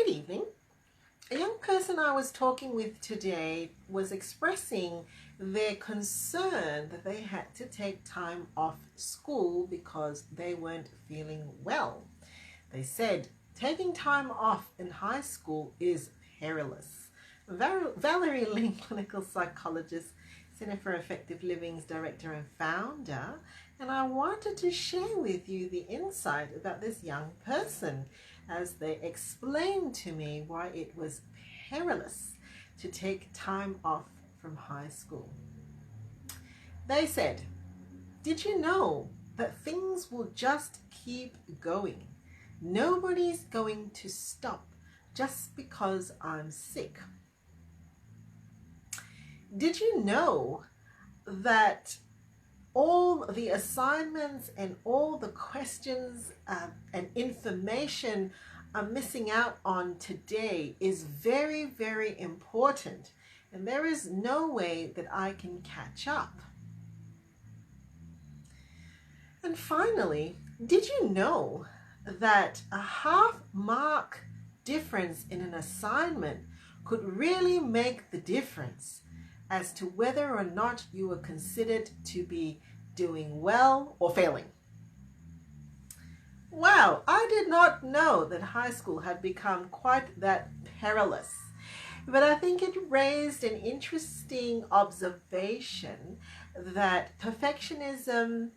Good evening. A young person I was talking with today was expressing their concern that they had to take time off school because they weren't feeling well. They said taking time off in high school is perilous. Valerie Ling, clinical psychologist, Center for Effective Living's director and founder, and I wanted to share with you the insight about this young person as they explained to me why it was perilous to take time off from high school. They said, "Did you know that things will just keep going? Nobody's going to stop just because I'm sick. Did you know that all the assignments and all the questions and information I'm missing out on today is very, very important, and there is no way that I can catch up?" And finally, did you know that a half mark difference in an assignment could really make the difference as to whether or not you were considered to be doing well or failing? Wow, I did not know that high school had become quite that perilous. But I think it raised an interesting observation that perfectionism,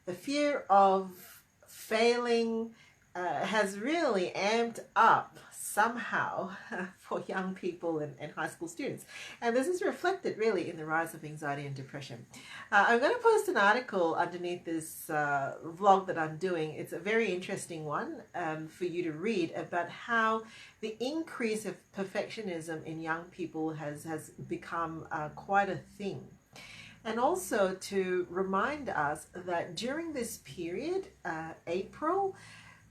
the fear of failing, has really amped up somehow for young people and high school students. And this is reflected really in the rise of anxiety and depression. I'm going to post an article underneath this vlog that I'm doing. It's a very interesting one for you to read about how the increase of perfectionism in young people has become quite a thing. And also to remind us that during this period, April,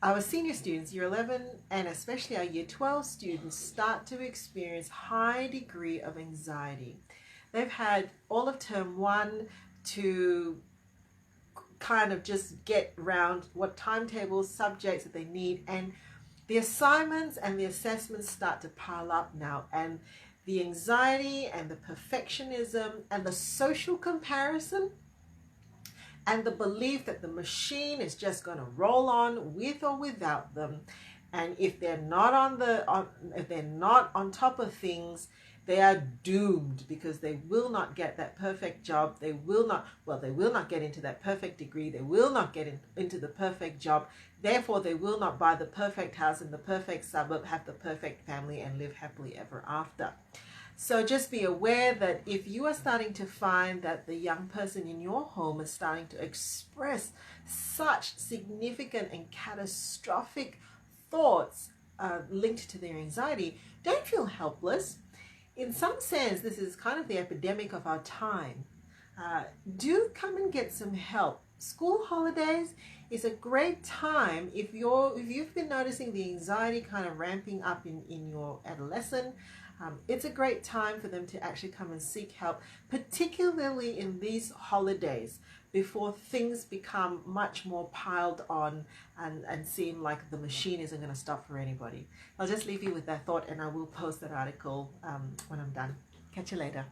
our senior students, year 11, and especially our year 12 students, start to experience high degree of anxiety. They've had all of term 1 to kind of just get around what timetables, subjects that they need, and the assignments and the assessments start to pile up now, and the anxiety and the perfectionism and the social comparison and the belief that the machine is just going to roll on with or without them, and if they're not on top of things, they are doomed because they will not get that perfect job. They will not get into that perfect degree. They will not get into the perfect job. Therefore, they will not buy the perfect house in the perfect suburb, have the perfect family, and live happily ever after. So just be aware that if you are starting to find that the young person in your home is starting to express such significant and catastrophic thoughts linked to their anxiety, don't feel helpless. In some sense, this is kind of the epidemic of our time. Do come and get some help. School holidays is a great time if you've been noticing the anxiety kind of ramping up in your adolescent. It's a great time for them to actually come and seek help, particularly in these holidays before things become much more piled on and seem like the machine isn't going to stop for anybody. I'll just leave you with that thought, and I will post that article when I'm done. Catch you later.